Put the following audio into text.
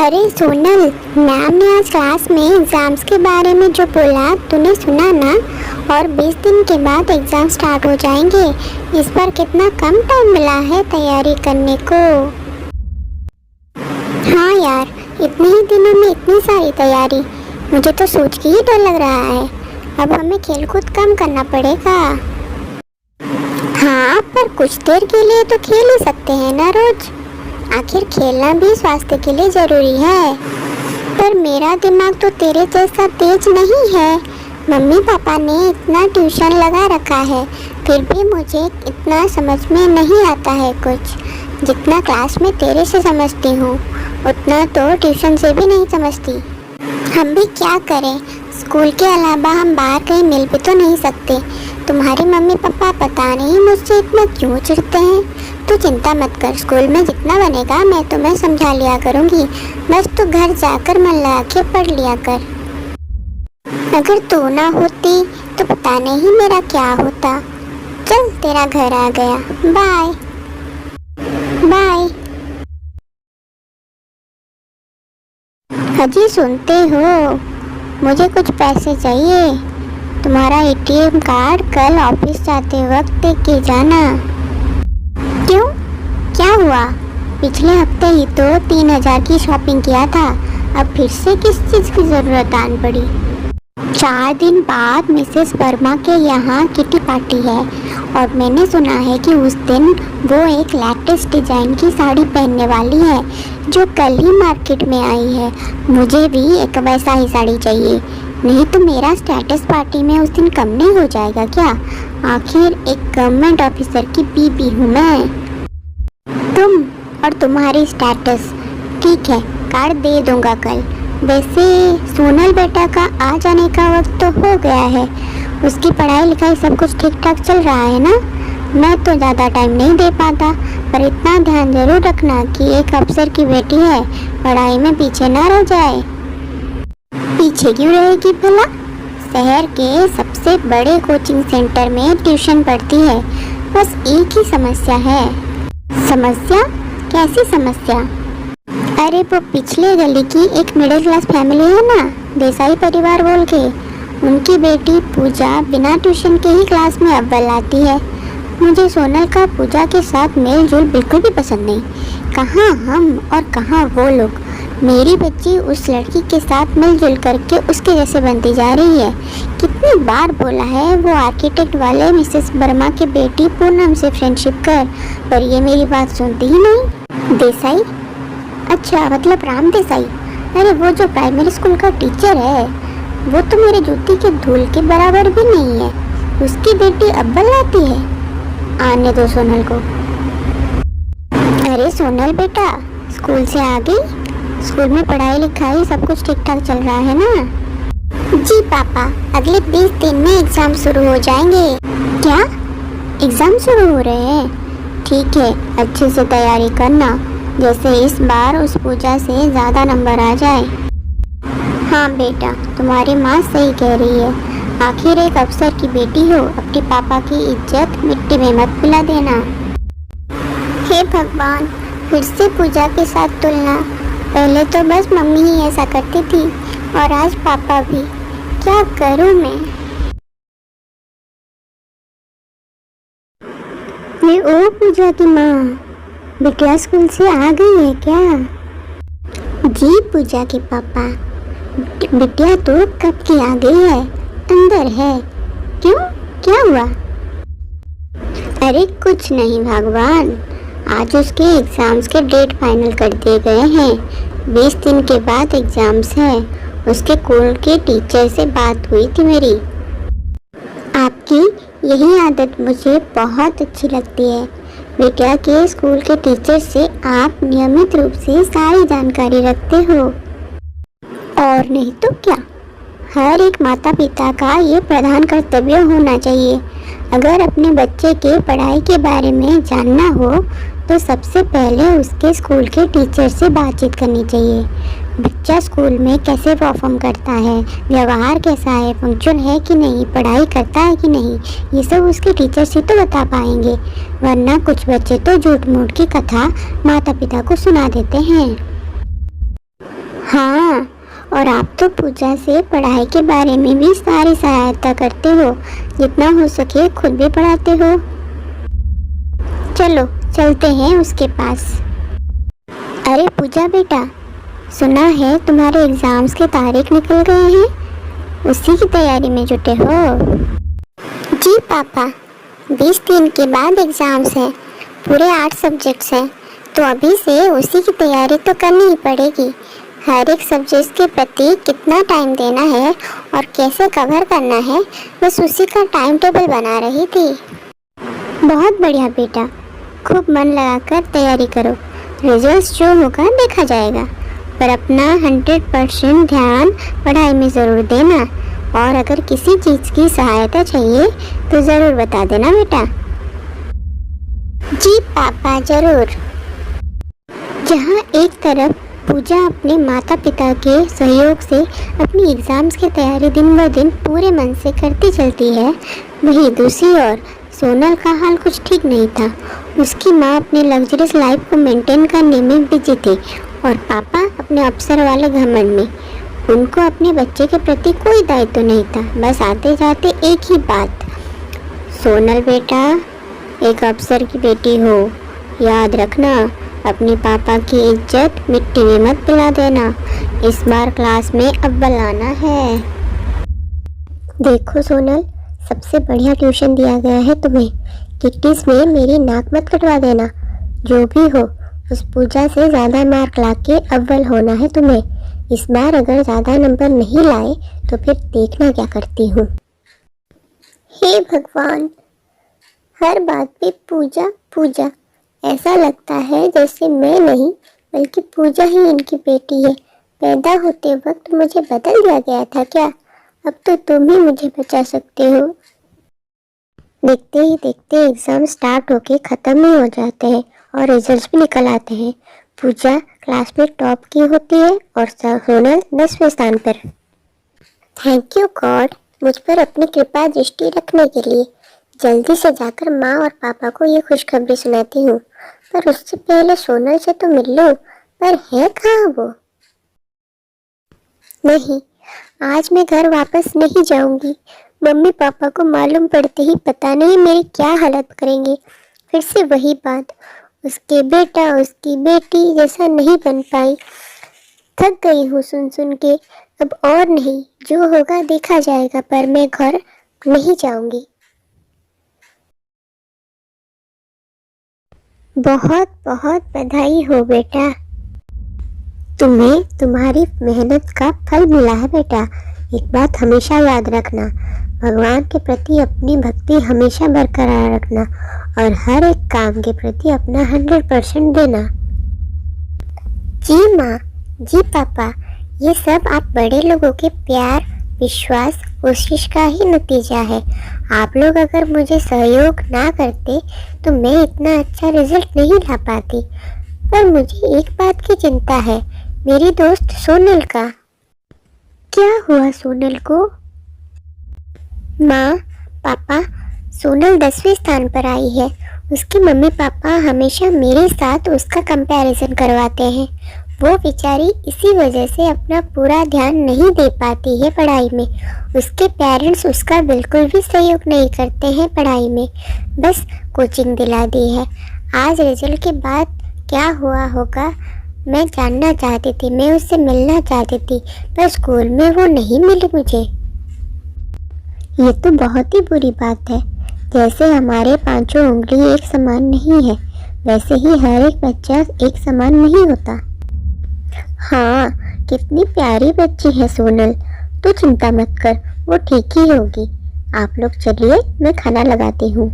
अरे सोनल, मैम ने आज क्लास में एग्ज़ाम्स के बारे में जो बोला तूने सुना ना। और 20 दिन के बाद एग्ज़ाम स्टार्ट हो जाएंगे। इस बार कितना कम टाइम मिला है तैयारी करने को। हाँ यार, इतने ही दिनों में इतनी सारी तैयारी, मुझे तो सोच के ही डर लग रहा है। अब हमें खेलकूद कम करना पड़ेगा। हाँ, पर कुछ देर के लिए तो खेल ही सकते हैं ना रोज। आखिर खेलना भी स्वास्थ्य के लिए ज़रूरी है। पर मेरा दिमाग तो तेरे जैसा तेज नहीं है। मम्मी पापा ने इतना ट्यूशन लगा रखा है, फिर भी मुझे इतना समझ में नहीं आता है कुछ। जितना क्लास में तेरे से समझती हूँ उतना तो ट्यूशन से भी नहीं समझती। हम भी क्या करें, स्कूल के अलावा हम बाहर कहीं मिल भी तो नहीं सकते। तुम्हारे मम्मी पापा पता नहीं मुझसे इतना क्यों चिढ़ते हैं। तू चिंता मत कर, स्कूल में जितना बनेगा मैं तुम्हें समझा लिया करूँगी। बस तू घर जाकर मन लगा के पढ़ लिया कर। अगर तू ना होती तो पता नहीं मेरा क्या होता। चल, तेरा घर आ गया। Bye bye. अजी सुनते हो, मुझे कुछ पैसे चाहिए। तुम्हारा एटीएम कार्ड कल ऑफिस जाते वक्त दे के जाना। क्यों, क्या हुआ? पिछले हफ्ते ही तो 3000 की शॉपिंग किया था, अब फिर से किस चीज़ की ज़रूरत आन पड़ी? 4 दिन बाद मिसेस वर्मा के यहाँ किटी पार्टी है और मैंने सुना है कि उस दिन वो एक लेटेस्ट डिज़ाइन की साड़ी पहनने वाली है जो कल ही मार्केट में आई है। मुझे भी एक वैसा ही साड़ी चाहिए, नहीं तो मेरा स्टेटस पार्टी में उस दिन कम नहीं हो जाएगा क्या? आखिर एक गवर्नमेंट ऑफिसर की बीबी हूँ मैं। तुम और तुम्हारी स्टेटस, ठीक है, कार्ड दे दूँगा कल। वैसे सोनल बेटा का आ जाने का वक्त तो हो गया है। उसकी पढ़ाई लिखाई सब कुछ ठीक ठाक चल रहा है ना? मैं तो ज़्यादा टाइम नहीं दे पाता, पर इतना ध्यान ज़रूर रखना कि एक अफसर की बेटी है, पढ़ाई में पीछे ना रह जाए। पीछे क्यों रहेगी भला? शहर के सबसे बड़े कोचिंग सेंटर में ट्यूशन पढ़ती है। बस एक ही समस्या है। समस्या? कैसी समस्या? अरे वो पिछले गली की एक मिडिल क्लास फैमिली है ना, देसाई परिवार बोल के, उनकी बेटी पूजा बिना ट्यूशन के ही क्लास में अव्वल आती है। मुझे सोनल का पूजा के साथ मेल जोल बिल्कुल भी पसंद नहीं। कहाँ हम और कहाँ वो लोग। मेरी बच्ची उस लड़की के साथ मिलजुल करके उसके जैसे बनती जा रही है। कितनी बार बोला है वो आर्किटेक्ट वाले मिसेस वर्मा की बेटी पूनम से फ्रेंडशिप कर, पर ये मेरी बात सुनती ही नहीं। देसाई? अच्छा, मतलब राम देसाई। अरे वो जो प्राइमरी स्कूल का टीचर है, वो तो मेरे जूती के धूल के बराबर भी नहीं है। उसकी बेटी अव्वल आती है। आने दो सोनल को। अरे सोनल बेटा, स्कूल से आ गई? स्कूल में पढ़ाई लिखाई सब कुछ ठीक ठाक चल रहा है ना? जी पापा, अगले 20 दिन में एग्ज़ाम शुरू हो जाएंगे। क्या, एग्ज़ाम शुरू हो रहे हैं? ठीक है, अच्छे से तैयारी करना, जैसे इस बार उस पूजा से ज़्यादा नंबर आ जाए। हाँ बेटा, तुम्हारी माँ सही कह रही है। आखिर एक अफसर की बेटी हो, अपने पापा की इज्जत मिट्टी में मत मिला देना। हे भगवान, फिर से पूजा के साथ तुलना। पहले तो बस मम्मी ही ऐसा करती थी और आज पापा भी। क्या करूँ मैं? ये ओ पूजा की माँ, बिटिया स्कूल से आ गई है क्या? जी पूजा के पापा, बिटिया तो कब की आ गई है, अंदर है। क्यों, क्या हुआ? अरे कुछ नहीं भगवान, आज उसके एग्ज़ाम्स के डेट फाइनल कर दिए गए हैं। 20 दिन के बाद एग्ज़ाम्स हैं। उसके स्कूल के टीचर से बात हुई थी मेरी। आपकी यही आदत मुझे बहुत अच्छी लगती है। बेटा के स्कूल के टीचर से आप नियमित रूप से सारी जानकारी रखते हो। और नहीं तो क्या, हर एक माता पिता का ये प्रधान कर्तव्य होना चाहिए। अगर अपने बच्चे के पढ़ाई के बारे में जानना हो तो सबसे पहले उसके स्कूल के टीचर से बातचीत करनी चाहिए। बच्चा स्कूल में कैसे परफॉर्म करता है, व्यवहार कैसा है, पंक्चुअल है कि नहीं, पढ़ाई करता है कि नहीं, ये सब उसके टीचर से तो बता पाएंगे। वरना कुछ बच्चे तो झूठ मूठ की कथा माता पिता को सुना देते हैं। हाँ, और आप तो पूजा से पढ़ाई के बारे में भी सारी सहायता करते हो, जितना हो सके खुद भी पढ़ाते हो। चलो चलते हैं उसके पास। अरे पूजा बेटा, सुना है तुम्हारे एग्जाम्स के तारीख निकल गए हैं, उसी की तैयारी में जुटे हो? जी पापा, 20 दिन के बाद एग्जाम्स हैं, पूरे 8 सब्जेक्ट्स हैं, तो अभी से उसी की तैयारी तो करनी ही पड़ेगी। हर एक सब्जेक्ट के प्रति कितना टाइम देना है और कैसे कवर करना है, बस उसी का टाइम टेबल बना रही थी। बहुत बढ़िया बेटा, खूब मन लगाकर तैयारी करो, रिजल्ट जो होगा देखा जाएगा, पर अपना 100% ध्यान पढ़ाई में ज़रूर देना, और अगर किसी चीज़ की सहायता चाहिए तो ज़रूर बता देना बेटा। जी पापा ज़रूर। जहाँ एक तरफ पूजा अपने माता पिता के सहयोग से अपनी एग्ज़ाम्स की तैयारी दिन ब दिन पूरे मन से करती चलती है, वहीं दूसरी ओर सोनल का हाल कुछ ठीक नहीं था। उसकी माँ अपने लग्जरियस लाइफ को मेंटेन करने में बिजी थी और पापा अपने अफसर वाले घमंड में। उनको अपने बच्चे के प्रति कोई दायित्व तो नहीं था, बस आते जाते एक ही बात, सोनल बेटा एक अफसर की बेटी हो, याद रखना अपने पापा की इज्जत मिट्टी में मत मिला देना, इस बार क्लास में अव्वल आना है। देखो सोनल, सबसे बढ़िया ट्यूशन दिया गया है तुम्हें, किट्टीज में मेरी नाक मत कटवा देना। जो भी हो उस पूजा से ज़्यादा मार्क लाके अव्वल होना है तुम्हें। इस बार अगर ज़्यादा नंबर नहीं लाए तो फिर देखना क्या करती हूँ। हे भगवान, हर बात पे पूजा पूजा, ऐसा लगता है जैसे मैं नहीं बल्कि पूजा ही इनकी बेटी है। पैदा होते वक्त मुझे बदल दिया गया था क्या? अब तो तुम ही मुझे बचा सकते हो। देखते ही देखते एग्ज़ाम स्टार्ट होके ख़त्म ही हो जाते हैं और रिजल्ट्स भी निकल आते हैं। पूजा क्लास में टॉप की होती है और सोनल 10वें स्थान पर। थैंक यू गॉड, मुझ पर अपनी कृपा दृष्टि रखने के लिए। जल्दी से जाकर माँ और पापा को ये खुशखबरी सुनाती हूँ, पर उससे पहले सोनल से तो मिल लूँ, पर है कहाँ वो? नहीं, आज मैं घर वापस नहीं जाऊंगी। मम्मी पापा को मालूम पड़ते ही पता नहीं मेरी क्या हालत करेंगे। फिर से वही बात, उसके बेटा उसकी बेटी जैसा नहीं बन पाई। थक गई हूँ सुन सुन के, अब और नहीं, जो होगा देखा जाएगा, पर मैं घर नहीं जाऊंगी। बहुत बहुत बधाई हो बेटा, तुम्हें तुम्हारी मेहनत का फल मिला है बेटा। एक बात हमेशा याद रखना, भगवान के प्रति अपनी भक्ति हमेशा बरकरार रखना और हर एक काम के प्रति अपना 100% देना। जी माँ, जी पापा, ये सब आप बड़े लोगों के प्यार, विश्वास, कोशिश का ही नतीजा है। आप लोग अगर मुझे सहयोग ना करते तो मैं इतना अच्छा रिजल्ट नहीं ला पाती। पर मुझे एक बात की चिंता है, मेरी दोस्त सोनल का। क्या हुआ सोनल को? माँ, पापा, सोनल 10वें स्थान पर आई है। उसके मम्मी पापा हमेशा मेरे साथ उसका कंपैरिजन करवाते हैं। वो बेचारी इसी वजह से अपना पूरा ध्यान नहीं दे पाती है पढ़ाई में। उसके पेरेंट्स उसका बिल्कुल भी सहयोग नहीं करते हैं पढ़ाई में, बस कोचिंग दिला दी है। आज रिजल्ट के बाद क्या हुआ होगा मैं जानना चाहती थी, मैं उससे मिलना चाहती थी, पर स्कूल में वो नहीं मिली मुझे। ये तो बहुत ही बुरी बात है। जैसे हमारे पांचों उंगली एक समान नहीं है, वैसे ही हर एक बच्चा एक समान नहीं होता। हाँ, कितनी प्यारी बच्ची है सोनल, तू चिंता मत कर, वो ठीक ही होगी। आप लोग चलिए, मैं खाना लगाती हूँ।